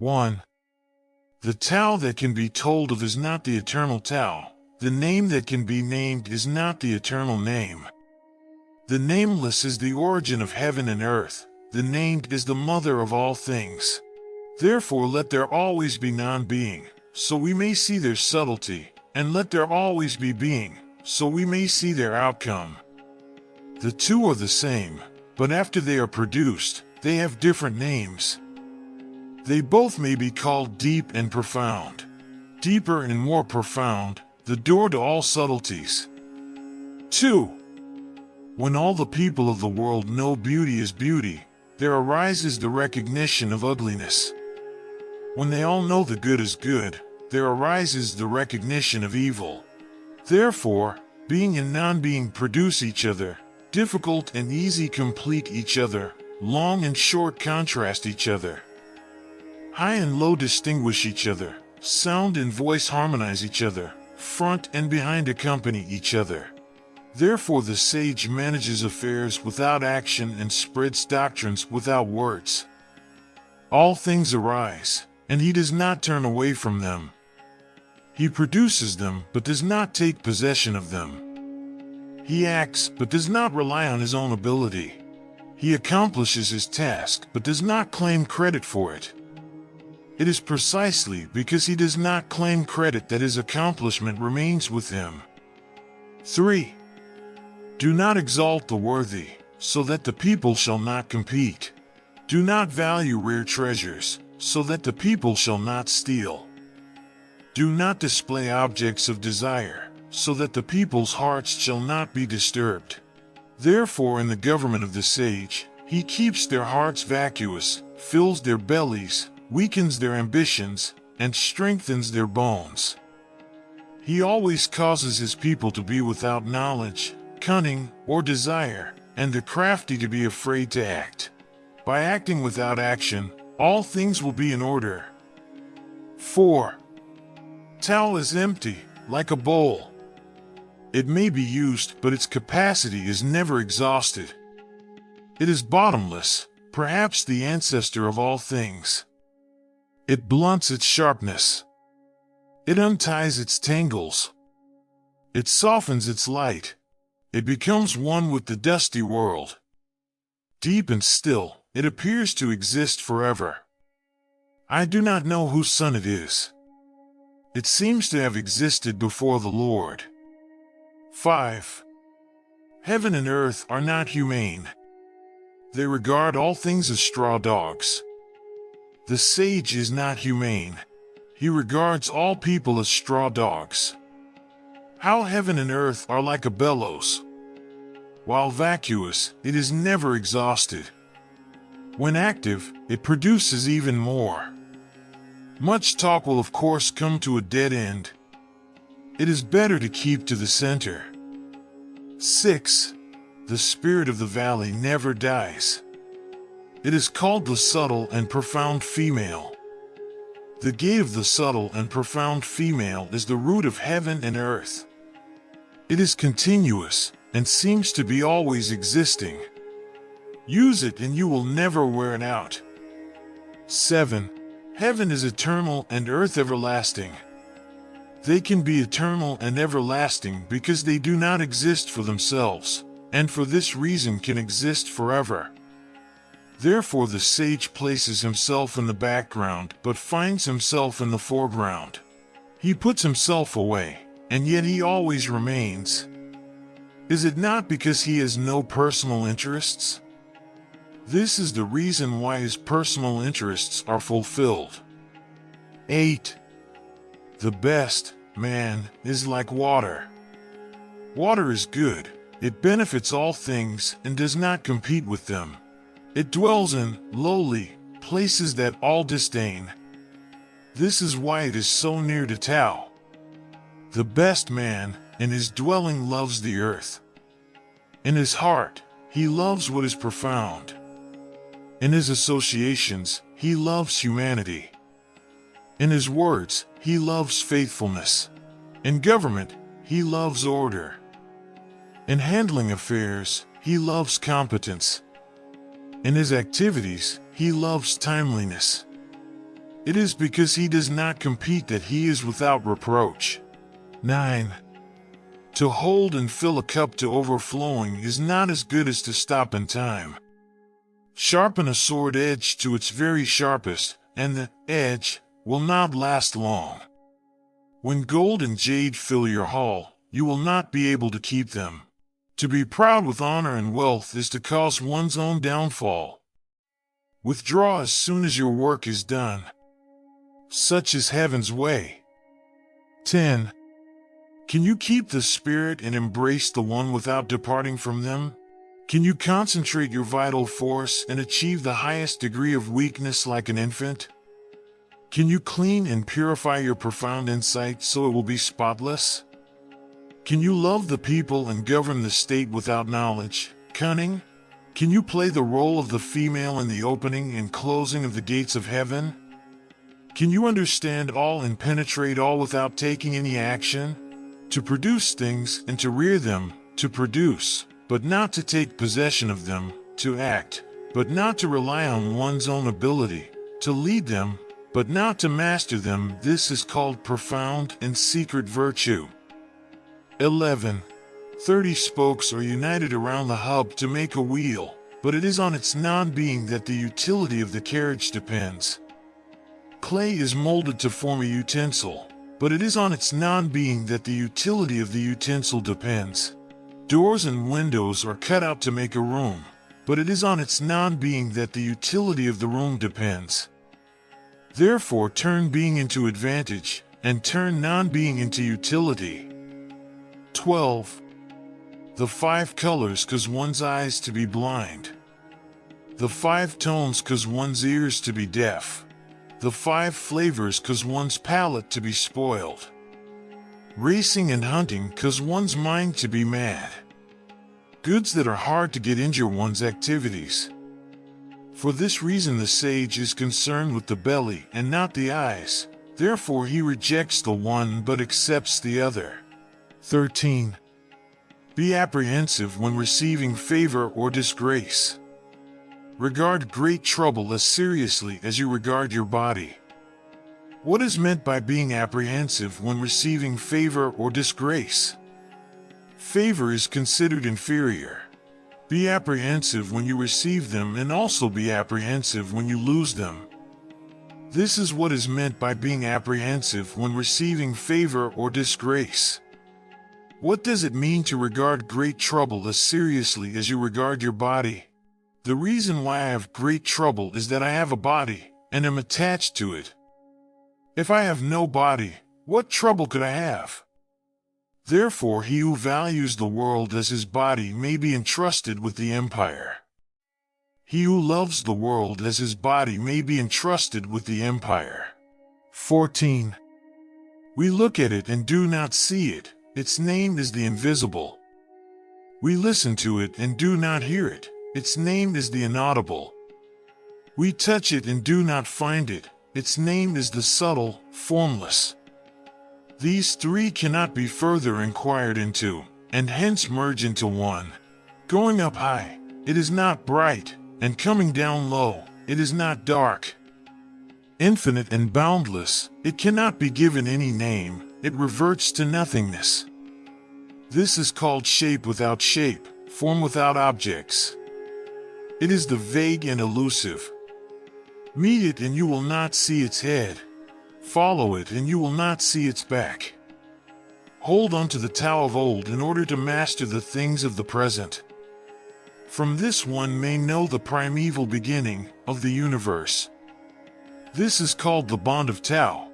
1. The Tao that can be told of is not the eternal Tao. The name that can be named is not the eternal name. The nameless is the origin of heaven and earth. The named is the mother of all things. Therefore let there always be non-being, so we may see their subtlety, and let there always be being, so we may see their outcome. The two are the same, but after they are produced, they have different names. They both may be called deep and profound. Deeper and more profound, the door to all subtleties. 2. When all the people of the world know beauty is beauty, there arises the recognition of ugliness. When they all know the good is good, there arises the recognition of evil. Therefore, being and non-being produce each other, difficult and easy complete each other, long and short contrast each other. High and low distinguish each other, sound and voice harmonize each other, front and behind accompany each other. Therefore the sage manages affairs without action and spreads doctrines without words. All things arise, and he does not turn away from them. He produces them, but does not take possession of them. He acts, but does not rely on his own ability. He accomplishes his task, but does not claim credit for it. It is precisely because he does not claim credit that his accomplishment remains with him. 3. Do not exalt the worthy, so that the people shall not compete. Do not value rare treasures, so that the people shall not steal. Do not display objects of desire, so that the people's hearts shall not be disturbed. Therefore in the government of the sage, he keeps their hearts vacuous, fills their bellies, weakens their ambitions, and strengthens their bones. He always causes his people to be without knowledge, cunning, or desire, and the crafty to be afraid to act. By acting without action, all things will be in order. 4. Tao is empty, like a bowl. It may be used, but its capacity is never exhausted. It is bottomless, perhaps the ancestor of all things. It blunts its sharpness. It unties its tangles. It softens its light. It becomes one with the dusty world. Deep and still, it appears to exist forever. I do not know whose son it is. It seems to have existed before the Lord. 5. Heaven and earth are not humane. They regard all things as straw dogs. The sage is not humane. He regards all people as straw dogs. How heaven and earth are like a bellows. While vacuous, it is never exhausted. When active, it produces even more. Much talk will of course come to a dead end. It is better to keep to the center. 6. The spirit of the valley never dies. It is called the subtle and profound female. The gate of the subtle and profound female is the root of heaven and earth. It is continuous, and seems to be always existing. Use it and you will never wear it out. 7. Heaven is eternal and earth everlasting. They can be eternal and everlasting because they do not exist for themselves, and for this reason can exist forever. Therefore the sage places himself in the background but finds himself in the foreground. He puts himself away, and yet he always remains. Is it not because he has no personal interests? This is the reason why his personal interests are fulfilled. 8. The best man is like water. Water is good, it benefits all things and does not compete with them. It dwells in lowly places that all disdain. This is why it is so near to Tao. The best man, in his dwelling, loves the earth. In his heart, he loves what is profound. In his associations, he loves humanity. In his words, he loves faithfulness. In government, he loves order. In handling affairs, he loves competence. In his activities, he loves timeliness. It is because he does not compete that he is without reproach. 9. To hold and fill a cup to overflowing is not as good as to stop in time. Sharpen a sword edge to its very sharpest, and the edge will not last long. When gold and jade fill your hall, you will not be able to keep them. To be proud with honor and wealth is to cause one's own downfall. Withdraw as soon as your work is done. Such is heaven's way. 10. Can you keep the spirit and embrace the one without departing from them? Can you concentrate your vital force and achieve the highest degree of weakness like an infant? Can you clean and purify your profound insight so it will be spotless? Can you love the people and govern the state without knowledge, cunning? Can you play the role of the female in the opening and closing of the gates of heaven? Can you understand all and penetrate all without taking any action? To produce things and to rear them, to produce, but not to take possession of them, to act, but not to rely on one's own ability, to lead them, but not to master them. This is called profound and secret virtue. 11. 30 spokes are united around the hub to make a wheel, but it is on its non-being that the utility of the carriage depends. Clay is molded to form a utensil, but it is on its non-being that the utility of the utensil depends. Doors and windows are cut out to make a room, but it is on its non-being that the utility of the room depends. Therefore, turn being into advantage, and turn non-being into utility. 12. The 5 colors cause one's eyes to be blind. The 5 tones cause one's ears to be deaf. The 5 flavors cause one's palate to be spoiled. Racing and hunting cause one's mind to be mad. Goods that are hard to get injure one's activities. For this reason the sage is concerned with the belly and not the eyes, therefore he rejects the one but accepts the other. 13. Be apprehensive when receiving favor or disgrace. Regard great trouble as seriously as you regard your body. What is meant by being apprehensive when receiving favor or disgrace? Favor is considered inferior. Be apprehensive when you receive them and also be apprehensive when you lose them. This is what is meant by being apprehensive when receiving favor or disgrace. What does it mean to regard great trouble as seriously as you regard your body? The reason why I have great trouble is that I have a body and am attached to it. If I have no body, what trouble could I have? Therefore, he who values the world as his body may be entrusted with the empire. He who loves the world as his body may be entrusted with the empire. 14. We look at it and do not see it. Its name is the invisible. We listen to it and do not hear it. Its name is the inaudible. We touch it and do not find it. Its name is the subtle, formless. These 3 cannot be further inquired into, and hence merge into one. Going up high, it is not bright, and coming down low, it is not dark. Infinite and boundless, it cannot be given any name, it reverts to nothingness. This is called shape without shape, form without objects. It is the vague and elusive. Meet it and you will not see its head. Follow it and you will not see its back. Hold on to the Tao of old in order to master the things of the present. From this one may know the primeval beginning of the universe. This is called the bond of Tao.